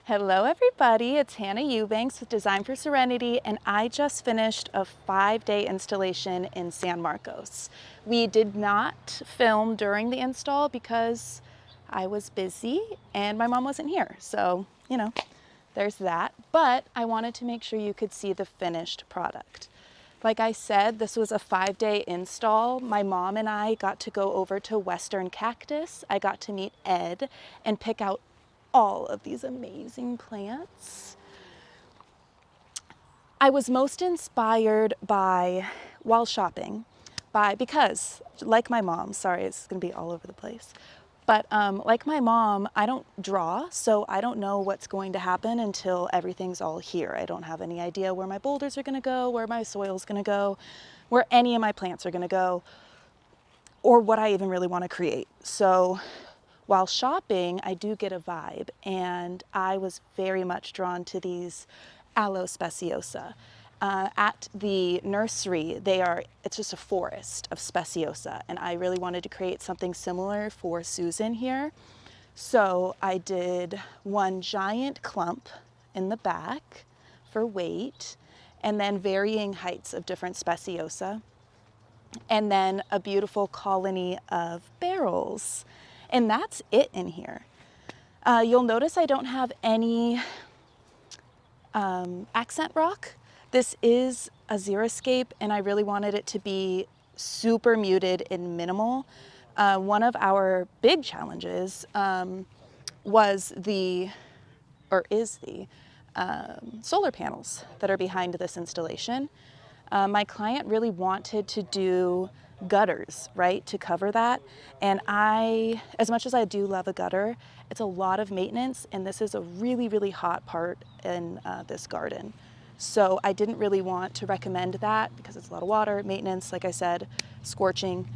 Hello everybody, it's Hannah Eubanks with Design for Serenity, and I just finished a 5-day installation in San Marcos. We did not film during the install because I was busy and my mom wasn't here. So, there's that. But I wanted to make sure you could see the finished product. Like I said, this was a 5-day install. My mom and I got to go over to Western Cactus. I got to meet Ed and pick out all of these amazing plants. I was most inspired while shopping, because like my mom, sorry, it's gonna be all over the place, but like my mom, I don't draw, so I don't know what's going to happen until everything's all here. I don't have any idea where my boulders are gonna go, where my soil's gonna go, where any of my plants are gonna go, or what I even really wanna create. So while shopping, I do get a vibe, and I was very much drawn to these Aloe speciosa. At the nursery, it's just a forest of speciosa, and I really wanted to create something similar for Susan here. So I did one giant clump in the back for weight, and then varying heights of different speciosa, and then a beautiful colony of barrels. And that's it in here. You'll notice I don't have any accent rock. This is a Xeriscape, and I really wanted it to be super muted and minimal. One of our big challenges is the solar panels that are behind this installation. My client really wanted to do gutters, right, to cover that. And as much as I do love a gutter, it's a lot of maintenance, and this is a really, really hot part in this garden. So I didn't really want to recommend that because it's a lot of water, maintenance, like I said, scorching.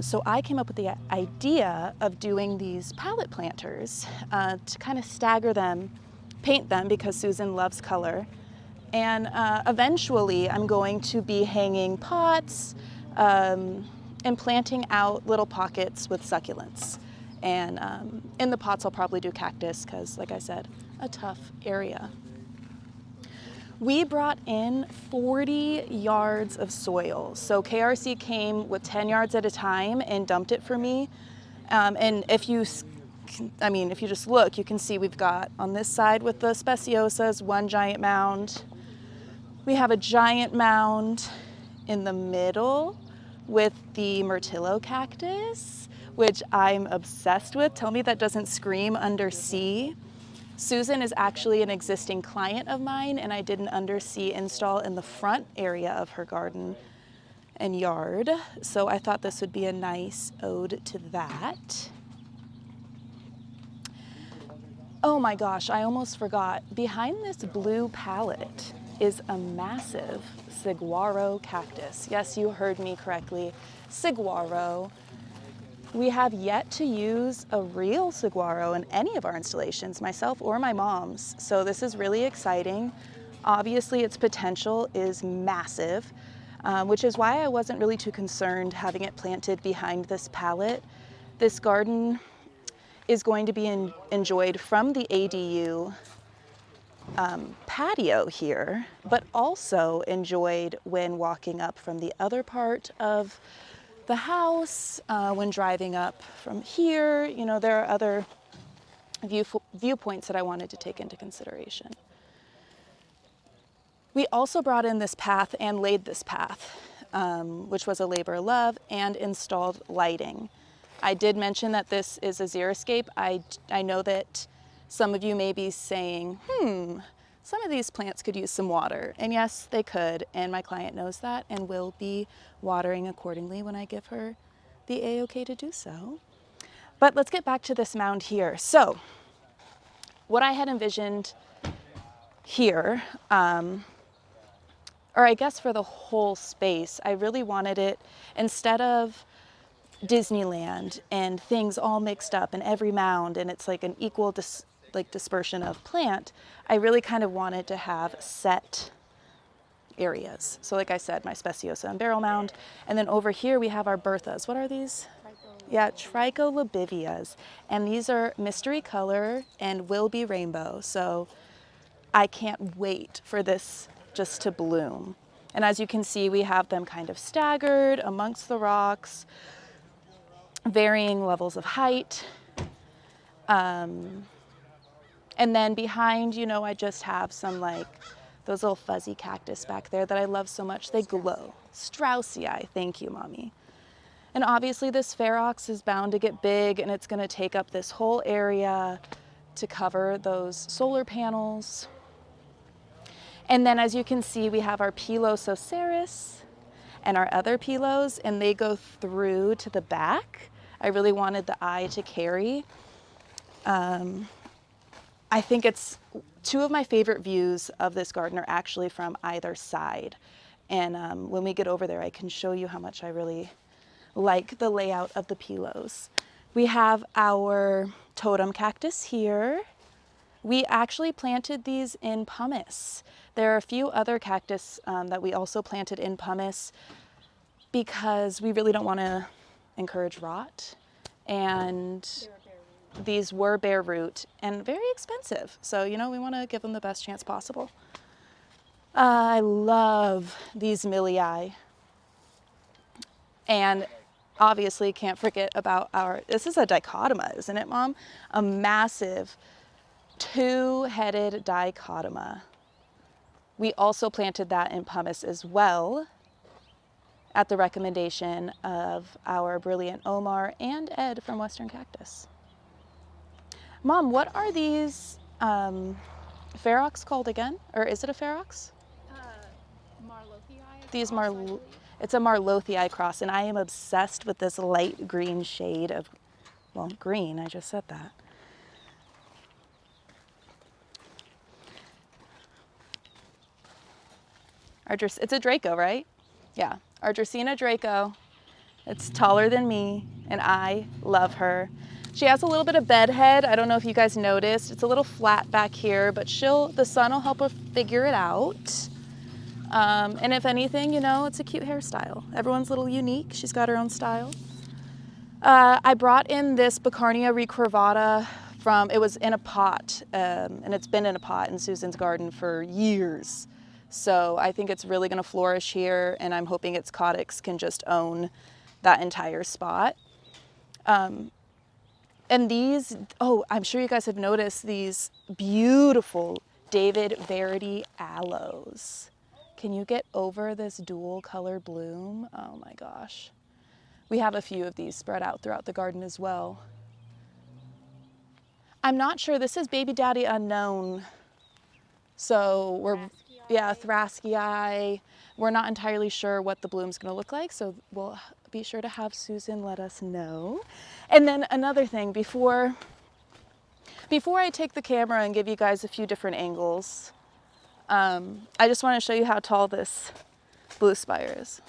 So I came up with the idea of doing these palette planters to kind of stagger them, paint them, because Susan loves color. And eventually I'm going to be hanging pots and planting out little pockets with succulents. And in the pots I'll probably do cactus because, like I said, a tough area. We brought in 40 yards of soil. So KRC came with 10 yards at a time and dumped it for me. And if you just look, you can see we've got on this side with the speciosas, one giant mound. We have a giant mound in the middle with the myrtillo cactus, which I'm obsessed with. Tell me that doesn't scream undersea. Susan is actually an existing client of mine, and I did an undersea install in the front area of her garden and yard. So I thought this would be a nice ode to that. Oh my gosh, I almost forgot. Behind this blue palette is a massive saguaro cactus. Yes, you heard me correctly, saguaro. We have yet to use a real saguaro in any of our installations, myself or my mom's. So this is really exciting. Obviously, its potential is massive, which is why I wasn't really too concerned having it planted behind this palette. This garden is going to be enjoyed from the ADU patio here, but also enjoyed when walking up from the other part of the house, when driving up from here. There are other viewpoints that I wanted to take into consideration. We also brought in this path and laid this path, which was a labor of love, and installed lighting. I did mention that this is a Xeriscape. I know that some of you may be saying, some of these plants could use some water. And yes, they could. And my client knows that and will be watering accordingly when I give her the A-OK to do so. But let's get back to this mound here. So what I had envisioned here, or I guess for the whole space, I really wanted it, instead of Disneyland and things all mixed up in every mound and it's like an equal dispersion of plant, I really kind of wanted to have set areas. So like I said, my speciosa and barrel mound, and then over here we have our berthas. What are these? Yeah, tricholabivias. And these are mystery color and will be rainbow. So I can't wait for this just to bloom. And as you can see, we have them kind of staggered amongst the rocks, varying levels of height. And then behind, you know, I just have some like those little fuzzy cactus back there that I love so much. They glow. Straussii, thank you, Mommy. And obviously this ferox is bound to get big and it's gonna take up this whole area to cover those solar panels. And then as you can see, we have our Pilosoceras and our other pilos, and they go through to the back. I really wanted the eye to carry. I think it's two of my favorite views of this garden are actually from either side. And when we get over there, I can show you how much I really like the layout of the pilos. We have our totem cactus here. We actually planted these in pumice. There are a few other cactus that we also planted in pumice because we really don't want to encourage rot. And these were bare root and very expensive. So, you know, we want to give them the best chance possible. I love these millii. And obviously can't forget about this is a dichotoma, isn't it, Mom? A massive two-headed dichotoma. We also planted that in pumice as well at the recommendation of our brilliant Omar and Ed from Western Cactus. Mom, what are these ferox called again? Or is it a ferox? Marlothii. It's a Marlothii cross, and I am obsessed with this light green shade of, well, green, I just said that. It's a Draco, right? Yeah, our Dracaena Draco. It's taller than me, and I love her. She has a little bit of bed head. I don't know if you guys noticed. It's a little flat back here, but the sun will help her figure it out. And if anything, you know, it's a cute hairstyle. Everyone's a little unique. She's got her own style. I brought in this Baccarnia recurvata it was in a pot, and it's been in a pot in Susan's garden for years. So I think it's really gonna flourish here, and I'm hoping its caudex can just own that entire spot. And these, I'm sure you guys have noticed these beautiful David Verity aloes. Can you get over this dual color bloom? Oh my gosh. We have a few of these spread out throughout the garden as well. I'm not sure, this is Baby Daddy Unknown. So Thrascii. We're not entirely sure what the bloom's gonna look like, so we'll be sure to have Susan let us know. And then another thing, before I take the camera and give you guys a few different angles, I just want to show you how tall this blue spire is.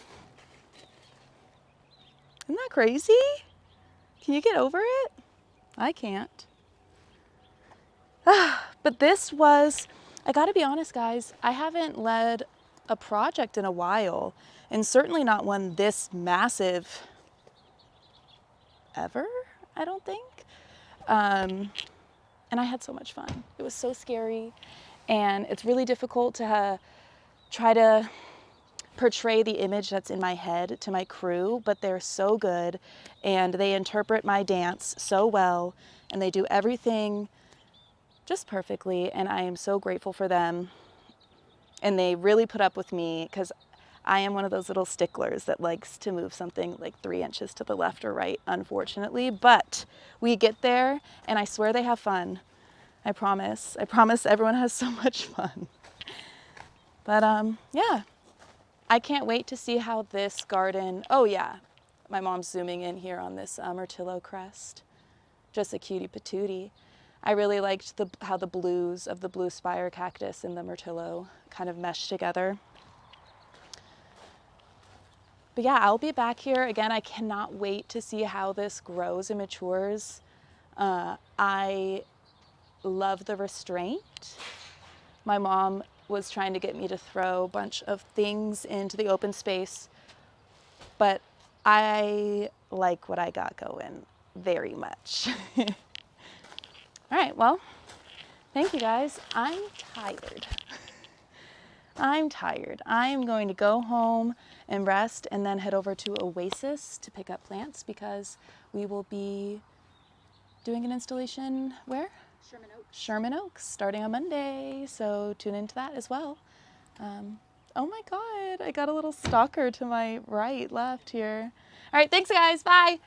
Isn't that crazy? Can you get over it? I can't. But I gotta be honest, guys, I haven't led a project in a while, and certainly not one this massive ever, I don't think. And I had so much fun. It was so scary, and it's really difficult to try to portray the image that's in my head to my crew, but they're so good, and they interpret my dance so well, and they do everything just perfectly, and I am so grateful for them. And they really put up with me because I am one of those little sticklers that likes to move something like 3 inches to the left or right, unfortunately. But we get there, and I swear they have fun. I promise. I promise everyone has so much fun. But yeah, I can't wait to see how this garden, oh yeah, my mom's zooming in here on this Myrtillo crest. Just a cutie patootie. I really liked how the blues of the blue spire cactus and the Myrtillo kind of meshed together. But yeah, I'll be back here. Again, I cannot wait to see how this grows and matures. I love the restraint. My mom was trying to get me to throw a bunch of things into the open space, but I like what I got going very much. All right, well, thank you guys. I'm tired. I'm tired. I'm going to go home and rest and then head over to Oasis to pick up plants because we will be doing an installation where? Sherman Oaks. Sherman Oaks, starting on Monday. So tune into that as well. Oh my God, I got a little stalker to my right, left here. All right, thanks guys, bye.